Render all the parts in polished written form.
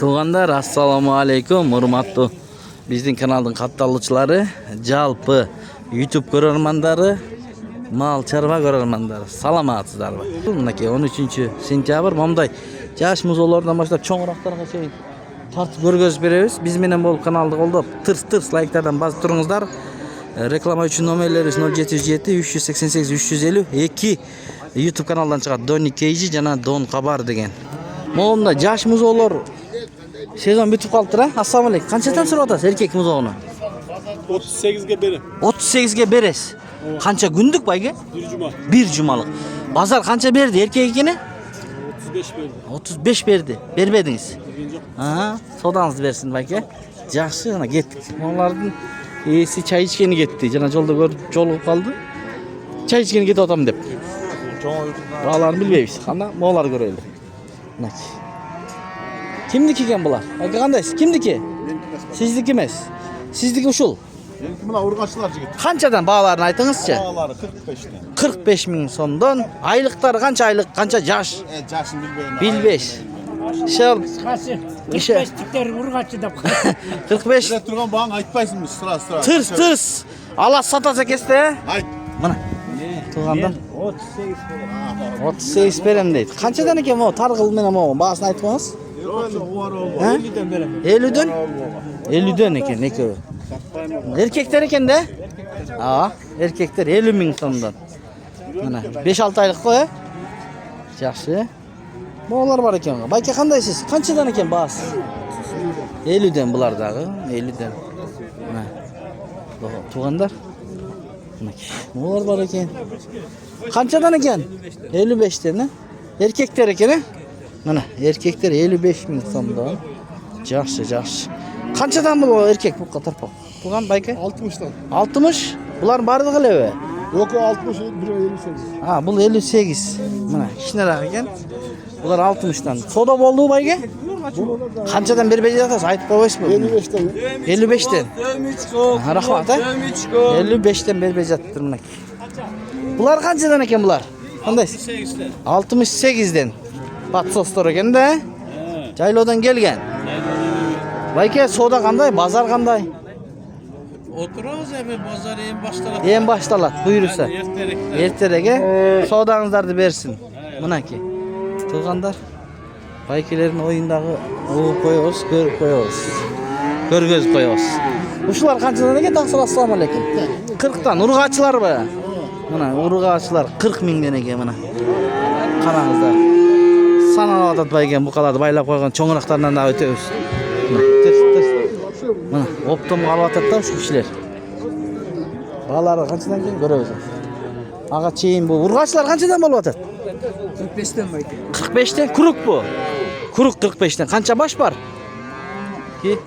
Tuğanlar, assalamu alaikum, hurmatlı bizning kanalning kattaluvchilari, jalpı YouTube ko'rarmandari, mal chorva ko'rarmandari. Salomatsizlarmi? Bunaki 13 sentyabr momday yosh muzolardan boshlab cho'ngroqlarga cheyin tartib ko'rgazib beramiz. Biz bilan bo'lib kanalni qo'llab tirs like'lardan bosib turingizlar. Reklama uchun nomerlarimiz 0707 388 352 YouTube kanaldan chiqadi. Doni Keji jana Don Qabar degan. Momda yosh muzolar sezon bitib qoldi-da. Assalomu alaykum. Qanchadan so'rayapsiz erkek muzog'ini? 38 ga berem. 38 ga berasiz. Qancha kunlik bayga? 1 juma. 1 jumalik. Bozor qancha berdi erkekini? 35 berdi. 35 berdi. Bermedingiz. Ha, sodanızı versin bayga. Yaxshi, ana ketdik. Onlardan esi çay içkeni ketdi. Jana jolda jolug'ib qoldi. Çay içkeni ketatam deb. Bağlarını bilmeymiz. Qanday mo'lar ko'raylik. Naki. Kimniki ekan bular? Aka qandaysiz? Kimniki? Sizniki emas. Sizniki ushul. Benimki buna urgaçlar jigit. Qanchadan bağlarını aytingizchi? Bağları 45'ten. 45 ming so'mdan. Aylıqlar qancha aylık, qancha yosh? Yaşın bilmeyim. 15. Şal. İşe. 45'likler urgaçı da. 45. Şöyle turgan bağın aytpaysınız sıra. Tırs. Allah satasa keste. Ayt. Mana. Tuğandan 38 falan. 38 berem deydi. Qanchadan ekan bu? Targ'il meni bu. Bahsini aytmoqsiz? Ha? 50'den berem. 50'den? 50'den ekan, neki? Erkekler ekan da? Ha, erkekler 50 ming so'mdan. Mana 5-6 oylik qo'y. Yaxshi. Mo'lar bor ekan. Bayka qandaysiz? Qanchadan ekan bahs? 50'den bulardagi, 50'den. Mana. Tuğanlar. Mo'lar bor ekan. Qanchadan ekan? 55'ten, ha? Erkekler ekan, ha? Mana erkekler 55 ming so'mdan. Yaxshi. Qanchadan bu erkek bu qatarpoq? Tuğan bayka? 60'tan. 60. Bular bardı qilebe. Yok o 60, biri 58. Ha, bu 58. Mana kishnaroq ekan. Bular 60'dan. Soda bo'ldi bayga? Qanchadan berib berasiz? Aytib qo'yaysizmi? 55'ten. 55'ten. Ha, rahmat ha. 55'ten berib berjatdir mana. Bular qanchadan ekan bular? Qanday? 68'den. Patsostor ekan-da. Jaylovdan kelgan. Bayka soda qanday? Bozor qanday? Oturuz abi bozar En baştalat buyursa. Erterege sodanızlardı versin. Bunaki. Tuğanlar. Baykilerin oyundağı koyuyoruz, görüp koyuyoruz. Görgöz koyuyoruz. Uşular kançadan eke taqsir assalamu alaykum. 40'tan urgaçılar mı? Mına urgaçılar 40 mingden eke mına. Qarаңыздар. Sanalab atpaygan bu qalada baylab qo'ygan cho'ngroqlardan da o'tamiz. Tirs. Mana optom qalib atadi shu kishilar. Balari qanchadan keyin ko'ramiz. Ağa cheyin bu urg'ochlar qanchadan bo'lib atadi? 45'ten bayki. 45'ten kuruk bu. Kuruk 45'ten. Qancha bosh bor? 2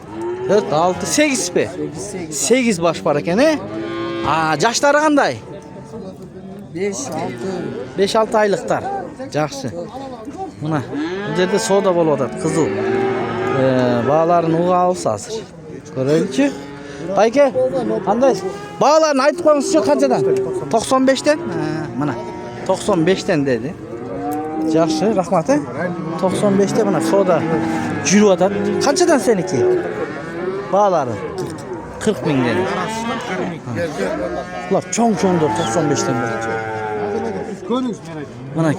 4 6 8 be. 8 bosh bor ekan, he? Yoshlari qanday? 5-6 oyliklar. Yaxshi. Mana bu yerda soda bo'lib atadi, qizil. Bağlarını uğa alsa hazır. Göreylikçi. Bayke, qanday? Bağlarını aytib qo'yingizchi qanchadan? 95'ten? Mana 95'ten dedi. Yaxshi, rahmat. 95'te mana soda yurib atadi. Qanchadan seniki? Bağları 40 ming dedi. Ular cho'ng-cho'ngdir 95'ten beri. Mana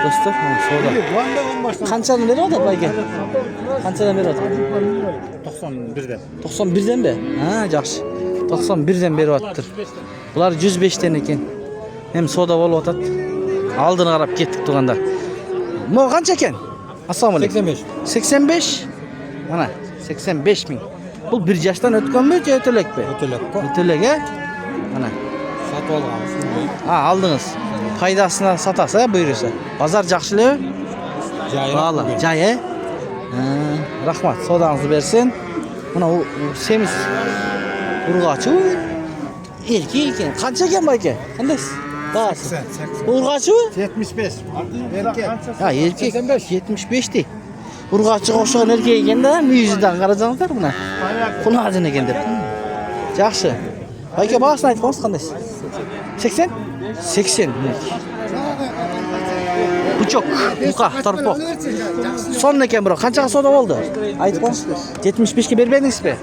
dostlar, mana soda. Qanchadan beradi bayga? Qanchadan beradi? 91'den. 91'den mi? Ha, yaxshi. 91'den beryaptır. Bular 105'ten ekan. Hem soda bo'lib atadi. Aldını qarab ketdik turganda. Mo qancha ekan? Assalomu alaykum. 85. Mana 85 ming. Bu bir yoshdan o'tganmi, yo o'tolakmi? O'tolak, ha? Mana Satı olganız. ha, aldınız. Faydasına satasa buyursa. Bozor yaxshilab? Valla, joy, he? Rahmat, sodanızı versin. Mana u semiz urg'ochi. Erkek ekan. Qancha ekan bayka? Qandaysiz? Bahsi. Urg'ochi? 75. Erkek. Ha, erkek 75 dey. Urg'ochiga o'xshagan erkek ekanda, yuzidan qarasanglar buna. Qulajin ekan deb. Yaxshi. Bayka bahsini aytib qo'ysiz qandaysiz? 80? 80. Buçuk. Buka, torpoq. Son ekan bro. Qanchaga soda bo'ldi? Aytib qo'y. 75 ga berbedingizmi?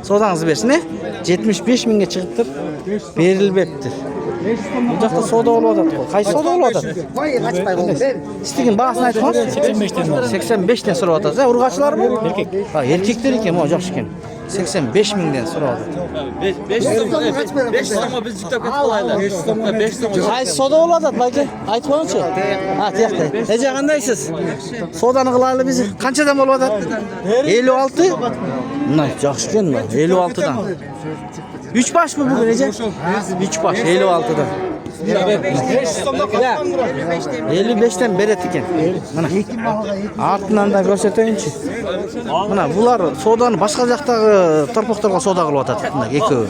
Sodangizni bersin, e? 75 mingga chiqibdir. Berilibdi. Bu yoqda soda olyapti. Qaysi soda olyapti? Voy, qaçmay qoldi. Istigin bahasini aytib qo'y. 85 dan so'rayapsiz. Urg'achilarmi? Erkek. Ha, erkeklar ekan, mo yaxshi ekan. 85 mingdan so'radi. 5 so'm biz juda ko'p qolaylar. 5 so'm. Qaysi soda olyapti, aka? Aytib qo'yingchi. Ha, yoqda. Necha qandaysiz? Sodani qilaylik biz. Qanchadan bo'lyapti? 56. Mana yaxshi ekan, 56 dan. 3 başmı bugün Ece? 3 baş 56'dan. 55'ten beret ekan. Mana. Artından da göstereyinchi. Mana bular sodani boshqa yoqdagi torpoqlarga soda qilib atadi. Mana ekovi.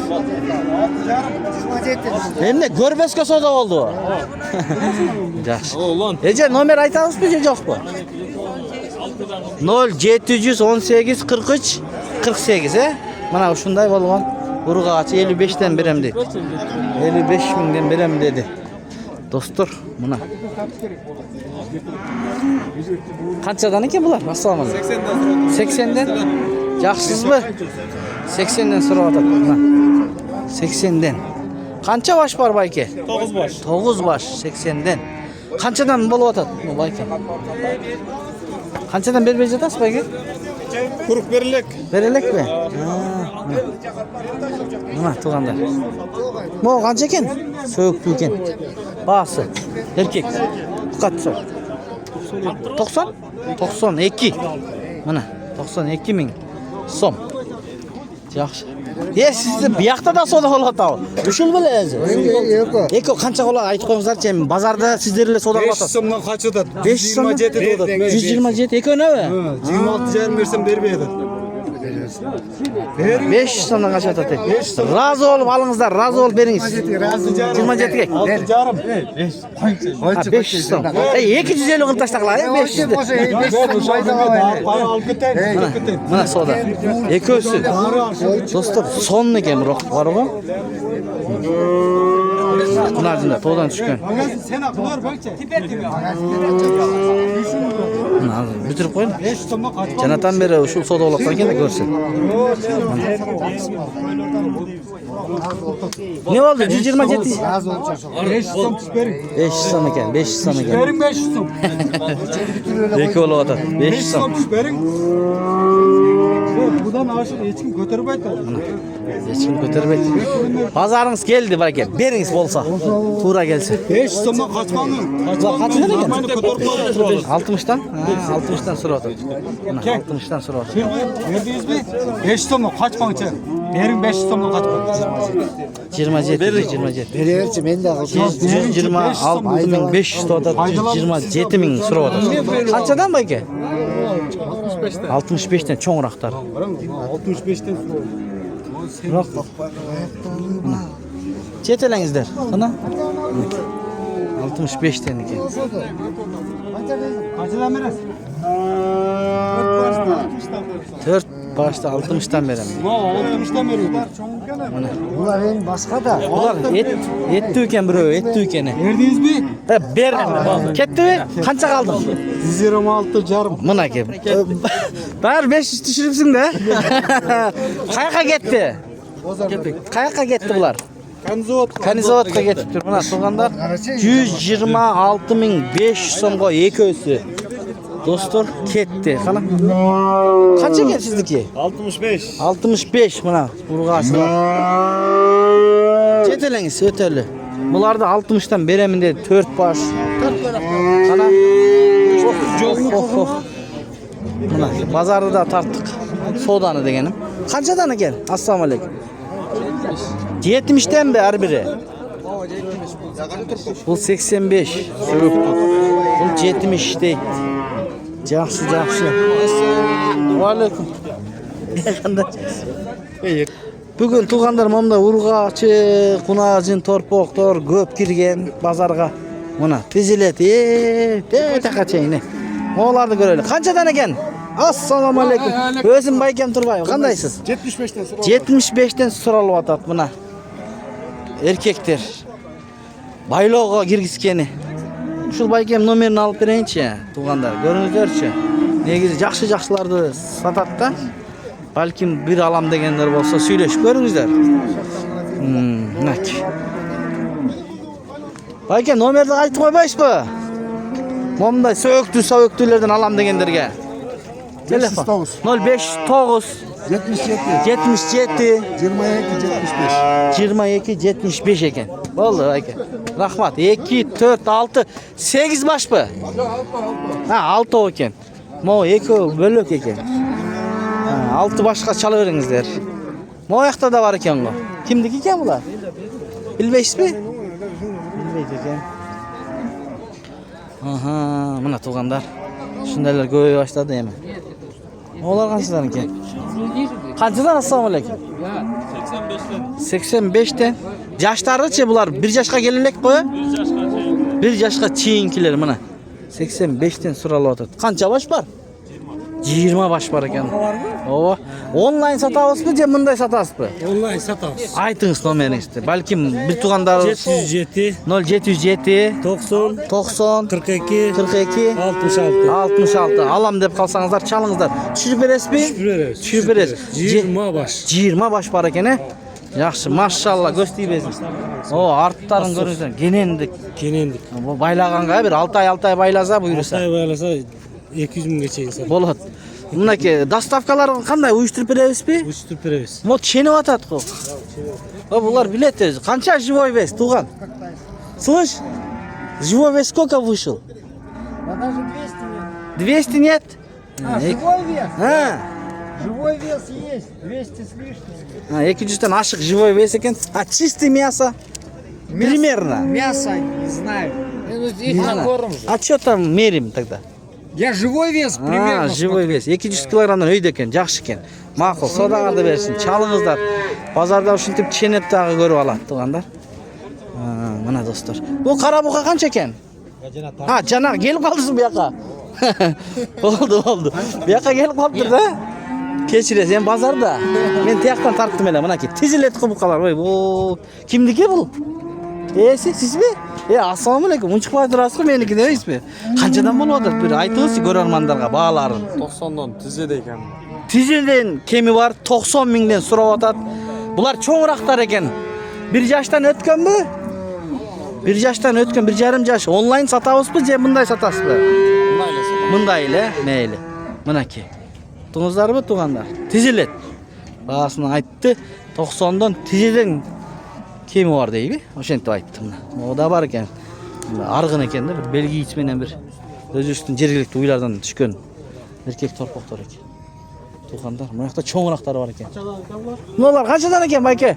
Endi Go'rbeska soda oldi u. Yaxshi. Ece nomer aytamizmi, yo'qmi? 0718 43 48 Mana shunday bo'lgan. Urg'achi 55 dan berem dedi. 55 mingdan berem dedi. Dostlar, mana. Qanchadan ekan bular? Assalomu alaykum. 80 dan. Yaxsizmi? 80 dan so'rayapti. Mana. 80 dan. Qancha bosh bor bayke? 9 baş. 9 bosh 80 dan. Qanchadan bo'lyapti bu bayke? Qanchadan berib жатасыз bayke? Kuruk verilik. Berelekmi? Mana tuğanda. Bu qancha ekan? So'yukli ekan. Bahsi. Erkek. Qatsa. 90? 92. Mana 92 ming so'm. Yaxshi. Sizni bu yoqda da soda olyapti. Ushul bilasiz. Eko qancha qoladi aytib qo'yingizlarchi. Bozorda sizlarlar soda 5 olyapsiz. so'mdan qaçıda? 527 deyotadi. 127 eko nima? 26 versem bermeydi. 5 so'mdan qaçatadi. Razı olib alingizlar, razı olib beringiz. 27 ga. 6 jarım. 500 so'm. 250 qilib tashlaqlar, 500. Mana soda. Ekosi. Do'stlar, son ekan biroq bormi? Bunlardan to'g'dan tushgan. Sen akılar bakça. Bitirib qo'ying. 5 so'mdan qaçma. Janatan beri shu soda olib ekan ko'rsin. Ne oldu? 127. 5 so'm verin. 500 so'm ekan, 500 so'm ekan. Verin 5 so'm. Eko olib 500 so'm. Verin. Buradan aşık hiç kim götürüp aytadi. Hech kim ko'tarmaydi. Bazoringiz keldi baraka. Beringiz bo'lsa, to'g'ri kelsa. 5 so'mdan qaçmanın. Qanchadan ekan? Beni götürüp aytadi. 60'dan? Ha, 60'dan so'rayapti. Mana 60'dan so'rayapti. Verdiniz mi? 5 so'mdan qaçmancha. Verin 5 so'mdan qaçman. 27. Bererçi men de 126.500 to'da 127 ming so'rayapti. Qanchadan bu aka? 65'ten cho'ngroqlar. 65'ten sonra. Biroq chetelangizlar. Qana? 65'ten ekan. Kaçıdan veririz? 4 başta 60'dan beraman. 60'dan veriyorlar. Mana. Bular en başka da. Ular etdi ekan birov, etdi ekan. Verdiniz mi? Berdim. Ketdimi? Qancha qoldi? 126 jarım. Mana aka. Bar 500 tushiribsing-da. Qayoqqa ketdi? Qayoqqa ketdi bular? Kanizavatga ketibdir. Mana so'g'anlar 126.500 so'mga ekosi. Do'stlar ketdi. Qana? Qancha ekan sizniki? 65. 65 mana urg'asilar. Chetelangiz o'tali. Bularda 60'dan beraman dedi 4 bosh. Qana? Mana bozorda da tartdik. Sodani deganim. Qanchadan ekan? Assalomu alaykum. 70'den mi her biri? Bu 85. Bu 70 deydi. Yaxşı. Aleyküm. Bugün tuğanlar mamda urg'achi, qunajin, torpoqlar ko'p kirgan bozorga. Mana tizilet, taqachayni. Olarni ko'raylik. Qanchadan ekan? Assalomu alaykum. O'zim Baykam Turbayev. Qandaysiz? 75'ten sonra. 75'ten so'ralyapti buna. Erkekler. Bayloqqa kirgizgani. ушул байкем номерин алып берейинчи туугандар. Көрүңүздөрчү. Негизи жакшы-жакшыларды сатат да. Балким бир алам дегендер болсо сүйлөшүп көрүңүздөр. Мынакей. Байкем номерди айтып койбойсузбу? Момундай сөйөктүүлөрдөн алам дегендерге. Телефон 059 77 22 75 экен. Болду байке. Рахмат. 2 4 6 8 башпы? Ha 6 экен. Мо 2 бөлөк экен. 6 башка чала бериңиздер. Моякта да бар экен го. Кимдики экен булар? Билбейсизби? Билбейт экен. Аха, мына туугандар. Ушундайлар көбөйө баштады эми. Олар канчадан экен? Канчадан ассаламу алейкум? 85тен. Жаштарычы булар 1 жашка келе элекпи? 1 жашка чейинкилер мына. 85тен суралып атат. Канча баш бар? 20 баш бар экен. Ооба. Онлайн сатабызбы же мындай сатасызбы? Онлайн сатабыз. Айтыңыз номериңизди. Балким бир туугандарыбыз 707 077 90 90 42 42 66. 66 алам деп калсаңыздар чалыңыздар. Түшүрүп бересизби? Түшүрүп бересиз. 20 баш. 20 баш бар экен, э? Жакшы, машалла, көз тийбесин. О, арттарын көрүңүздөр, кенендик. Кенендик. Бу байлаганга бир 6 ай байласа буйруса. Тай байласа 200 миңге чейин сатат. Болот. Мынакей доставкалар кандай уюштуруп беребизби? Уюштуруп беребиз. Вот ченеп атат го. О, булар билет өзү. Канча живой вес, туган? Слышь? Живой вес сколько вышел? Даже 200 200 нет. нет? Живой вес? А, Живой вес есть. 200 с лишним. 200-тен ашык живой вес экен. А чистый мясо? Примерно. Мясо не знаю. Не знаю. А что там мерим тогда? Я живой вес примерно. Живой вес. 200 килограммдан өйдө экен, жакшы экен. Макул, содага да берсин. Чалыңыздар. Базарда ушинтип ченеп дагы көрүп алат туугандар. Мына достор. Бул кара бука канча экен? Жана келип калдыңыз буяка. Болду. Буяка келип калыптыр да. Кечиресиз, эми базарда. Мен тияктан тарттым эле, мынакей. Тизилет кубукалар. Ой, бул кимдики бул? Сизби? Ассаламу алейкум. Унчукпай турасызбы меники дебейсизби? Канчадан болуп атат? Бир айтыңызчы көрөрмандарга бааларын. 90'dan tizede ekan. Тизилден кеми бар, 90 миңден сурап атат. Булар чоңурактар экен. 1 жаштан өткөнбү? 1 жаштан өткөн, 1,5 жаш. Онлайн сатабызбы же мындай сатасызбы? Мындай эле, мейли. Мынакей. Туңуздарбы, тугандар? Тизилет. Баасын айтты. 90дан тизилден кеми бар дейби? Ошентип айтты мына. О да бар экен. Аргын экен да, бир белгийич менен бир өзүбүздүн жергиликтүү уйлардан түшкөн эркек торпоктор экен. Тугандар, мына жакта чоңурактар бар экен. Мыналар канчадан экен, байке?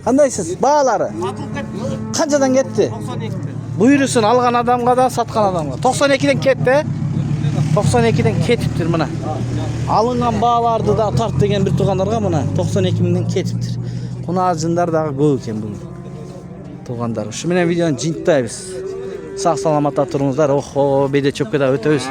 Кандайсыз? Баалары? Канчадан кетти? 92. Буйрусун алган адамга да, саткан адамга. 92ден кетти. 92ден кетиптир мына. Алынган бааларды да тарт деген бир тугандарга мына 92 миңден кетиптир. Кунажындар дагы көп экен бул. Тугандар, ушу менен видеону жыйынтпайбыз. Сак саламатта туруңуздар. Охо, бейде чөпкө да өтөбүз.